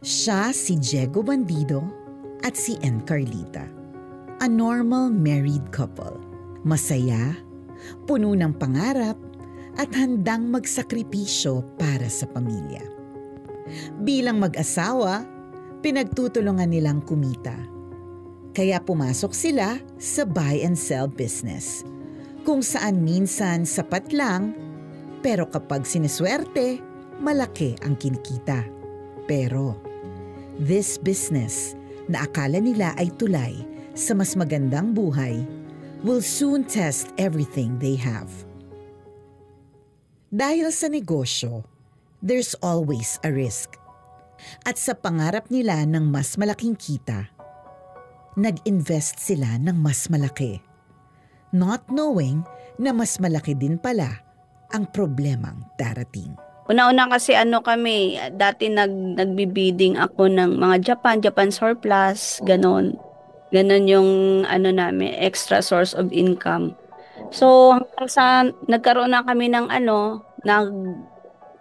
Siya si Diego Bandido at si N. Carlita. A normal married couple. Masaya, puno ng pangarap at handang magsakripisyo para sa pamilya. Bilang mag-asawa, pinagtutulungan nilang kumita. Kaya pumasok sila sa buy and sell business, kung saan minsan sapat lang, pero kapag siniswerte, malaki ang kinikita. Pero this business na akala nila ay tulay sa mas magandang buhay will soon test everything they have. Dahil sa negosyo, there's always a risk. At sa pangarap nila ng mas malaking kita, nag-invest sila ng mas malaki, not knowing na mas malaki din pala ang problemang darating. Una-una kasi kami, dati nagbibidding ako ng mga Japan surplus, ganon. Ganon yung namin, extra source of income. So hanggang sa nagkaroon na kami ng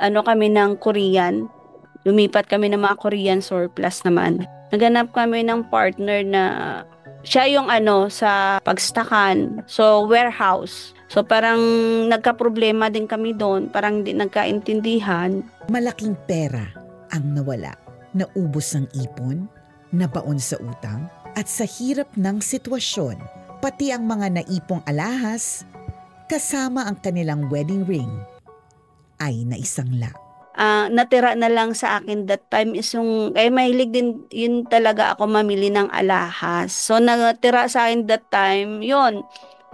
kami ng Korean. Lumipat kami ng mga Korean surplus naman. Naganap kami ng partner na siya yung sa pagstakan. So warehouse. So parang nagka-problema din kami doon, parang hindi nagkaintindihan. Malaking pera ang nawala. Naubos ang ipon, nabaon sa utang, at sa hirap ng sitwasyon, pati ang mga naipong alahas, kasama ang kanilang wedding ring, ay naisangla. Natira na lang sa akin that time is mahilig din yun talaga ako mamili ng alahas. So natira sa akin that time, yun,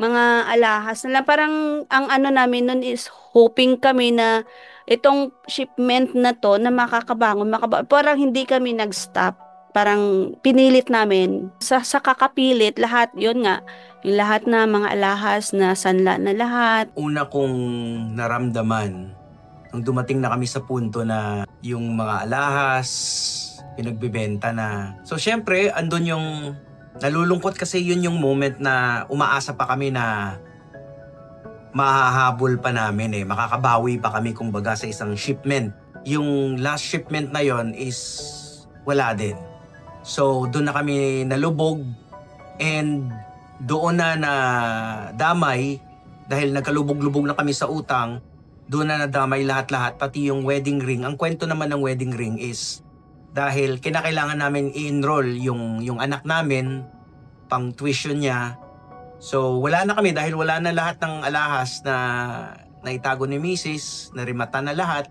mga alahas na lang. Parang ang namin nun is hoping kami na itong shipment na to na makakabangon. Parang hindi kami nag-stop. Parang pinilit namin. Sa kakapilit, lahat, yun nga, yung lahat na mga alahas na sanla na lahat. Una kong naramdaman nung dumating na kami sa punto na yung mga alahas, pinagbibenta na. So syempre, andun yung nalulungkot kasi yun yung moment na umaasa pa kami na mahahabol pa namin makakabawi pa kami kumbaga sa isang shipment. Yung last shipment na yon is wala din. So doon na kami nalubog and doon na damay dahil nagkalubog-lubog na kami sa utang. Doon na nadamay lahat-lahat, pati yung wedding ring. Ang kwento naman ng wedding ring is dahil kinakailangan namin i-enroll yung anak namin pang tuition niya. So wala na kami dahil wala na lahat ng alahas na naitago ni Mrs. Narimata na lahat.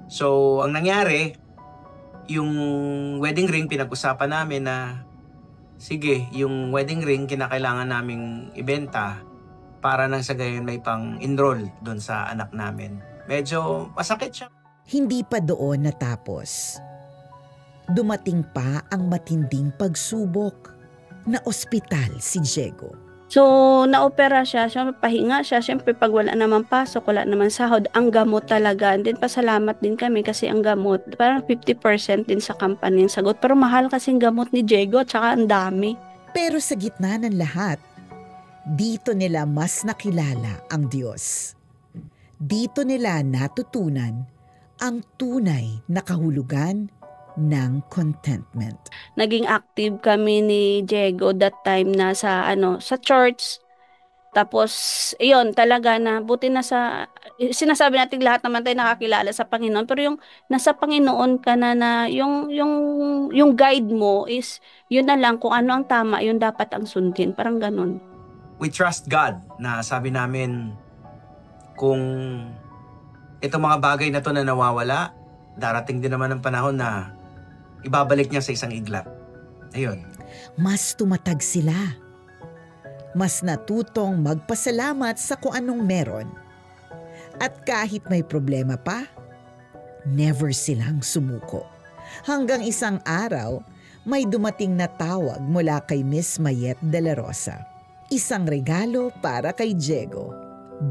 So ang nangyari, yung wedding ring pinag-usapan namin na sige, yung wedding ring kinakailangan naming ibenta para nang sa gayon may pang-enroll doon sa anak namin. Medyo masakit siya. Hindi pa doon natapos. Dumating pa ang matinding pagsubok. Na ospital si Diego. So, naopera siya, pahinga siya. Siyempre, pag wala naman pasok, wala naman sahod, ang gamot talaga. And then, pasalamat din kami kasi ang gamot, parang 50% din sa company yung sagot. Pero mahal kasing gamot ni Diego, tsaka ang dami. Pero sa gitna ng lahat, dito nila mas nakilala ang Diyos. Dito nila natutunan ang tunay na kahulugan ng contentment. Naging active kami ni Diego that time na sa church. Tapos, iyon talaga na buti na sinasabi natin lahat naman tayo nakakilala sa Panginoon, pero yung nasa Panginoon ka na yung guide mo is yun na lang kung ano ang tama, yun dapat ang sundin, parang ganun. We trust God na sabi namin kung itong mga bagay na to na nawawala, darating din naman ang panahon na ibabalik niya sa isang iglap. Ayun. Mas tumatag sila. Mas natutong magpasalamat sa kung anong meron. At kahit may problema pa, never silang sumuko. Hanggang isang araw, may dumating na tawag mula kay Miss Mayet de la Rosa. Isang regalo para kay Diego.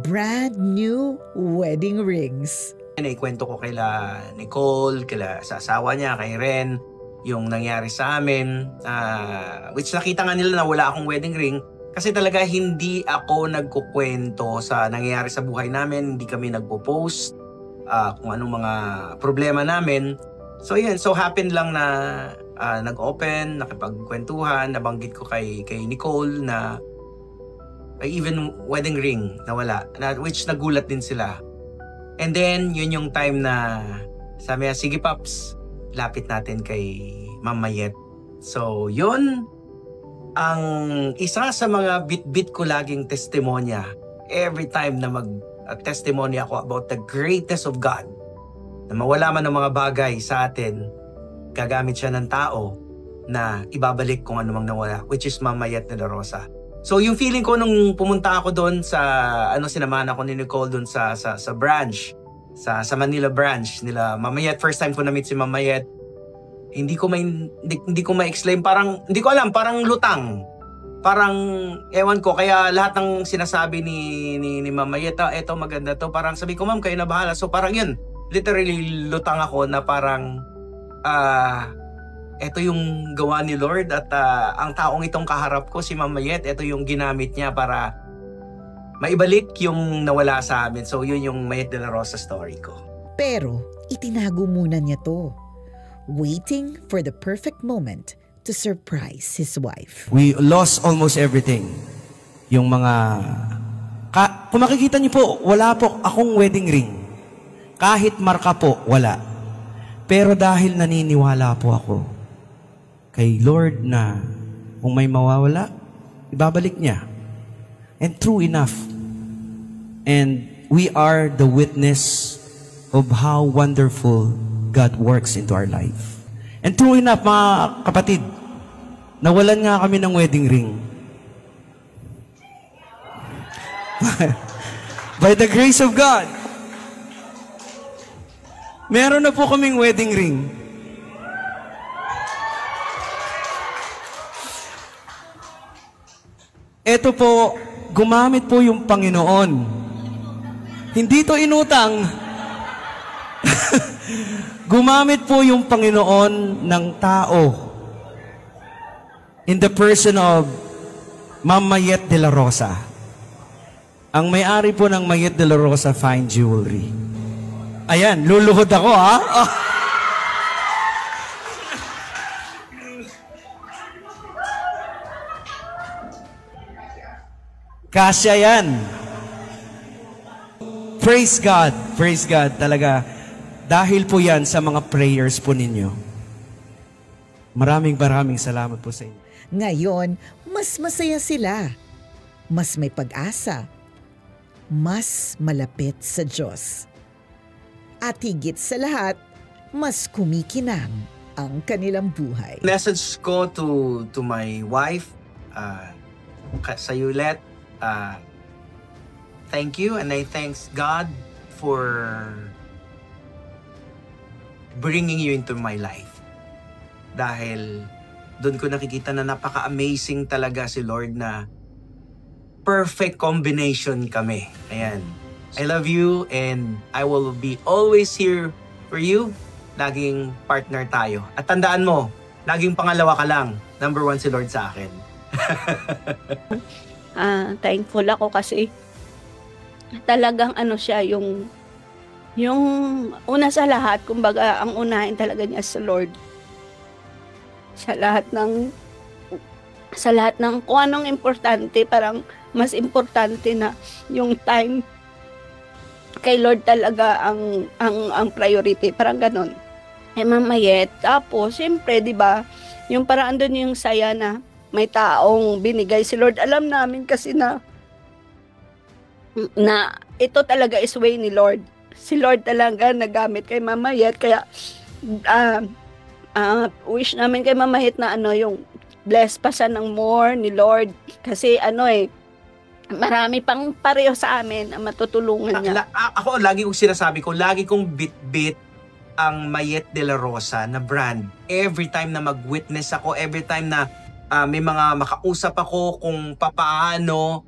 Brand new wedding rings. Naikwento ko kaila Nicole, sa asawa niya, kay Ren, yung nangyari sa amin. Which nakita nga nila na wala akong wedding ring. Kasi talaga hindi ako nagkukwento sa nangyayari sa buhay namin. Hindi kami nagpo-post kung anong mga problema namin. So yun, so happen lang na nag-open, nakipagkwentuhan, nabanggit ko kay Nicole na even wedding ring nawala, which nagulat din sila. And then yun yung time na sabi niya, sige Paps, lapit natin kay Ma'am Mayet. So yun ang isa sa mga bit-bit ko laging testimonya every time na mag-testimony ako about the greatness of God. Na mawala man ng mga bagay sa atin, gagamit siya ng tao na ibabalik kung ano mang nawala, which is Ma'am Mayet de la Rosa. So yung feeling ko nung pumunta ako doon sa, sinamahan ako ni Nicole doon sa branch, sa Manila branch nila Ma'am Mayet. First time ko na-meet si Ma'am Mayet. Hindi ko ma-explain, parang, hindi ko alam, parang lutang. Parang, ewan ko, kaya lahat ng sinasabi ni Ma'am Mayet, eto maganda to, parang sabi ko, ma'am, kayo na bahala. So parang yun, literally lutang ako na parang eto yung gawa ni Lord at ang taong itong kaharap ko, si Ma'am Mayet, eto yung ginamit niya para maibalik yung nawala sa amin. So yun yung Mayet de la Rosa story ko. Pero itinago muna niya to, waiting for the perfect moment to surprise his wife. We lost almost everything. Yung mga kung makikita niyo po, wala po akong wedding ring. Kahit marka po, wala. Pero dahil naniniwala po ako kay Lord na kung may mawawala, ibabalik niya. And true enough. And we are the witness of how wonderful God works into our life. And true enough, mga kapatid, nawalan nga kami ng wedding ring. By the grace of God, meron na po kaming wedding ring. Ito po, gumamit po yung Panginoon. Hindi to inutang. Gumamit po yung Panginoon ng tao in the person of Ma'am Mayet de la Rosa. Ang may-ari po ng Mayet de la Rosa Fine Jewelry. Ayan, luluhod ako ha. Oh. Kasya yan. Praise God. Praise God talaga. Dahil po yan sa mga prayers po ninyo. Maraming salamat po sa inyo. Ngayon, mas masaya sila. Mas may pag-asa. Mas malapit sa Diyos. At higit sa lahat, mas kumikinang ang kanilang buhay. Message ko to my wife, sa Yulet, thank you, and I thanks God for bringing you into my life. Dahil doon ko nakikita na napaka-amazing talaga si Lord na perfect combination kami. Ayan. I love you and I will be always here for you. Laging partner tayo. At tandaan mo, laging pangalawa ka lang. Number 1 si Lord sa akin. Thankful ako kasi talagang siya yung una sa lahat, kumbaga ang unahin talaga niya sa Lord. Sa lahat ng kung anong importante, parang mas importante na yung time kay Lord talaga ang priority, parang ganon. Ma'am Mayet, tapos siyempre, 'di ba, yung parang andun yung saya na may taong binigay si Lord. Alam namin kasi na ito talaga is way ni Lord. Si Lord talaga nagamit kay Ma'am Mayet, kaya wish namin kay Ma'am Mayet na yung bless pa siya ng more ni Lord, kasi marami pang pareho sa amin ang matutulungan niya. Ako, lagi kong sinasabi ko, lagi kong bit-bit ang Mayet de la Rosa na brand. Every time na mag-witness ako, every time na may mga makausap ako kung papaano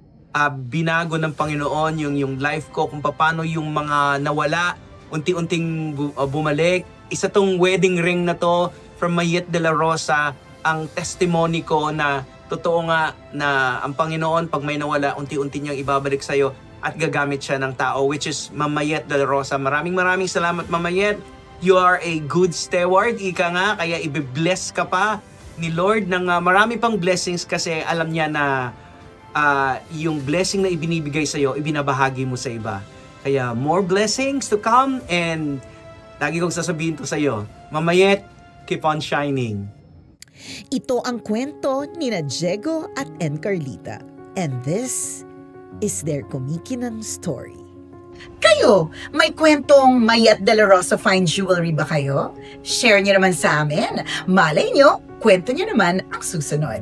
binago ng Panginoon yung life ko, kung paano yung mga nawala, unti-unting bumalik. Isa tong wedding ring na to from Mayet de la Rosa, ang testimony ko na totoo nga na ang Panginoon, pag may nawala, unti-unti niyang ibabalik sa'yo at gagamit siya ng tao, which is Ma'am Mayet de la Rosa. Maraming salamat, Ma'am Mayet. You are a good steward, ika nga, kaya i-bless ka pa ni Lord ng marami pang blessings kasi alam niya na yung blessing na ibinibigay sa'yo, ibinabahagi mo sa iba. Kaya more blessings to come and lagi kong sasabihin to sa'yo, Mamayet, keep on shining. Ito ang kwento ni Diego at Carlita. And this is their Kumikinang story. Kayo, may kwentong Mayet de la Rosa Fine Jewelry ba kayo? Share niyo naman sa amin. Malay niyo, kwento niyo naman ang susunod.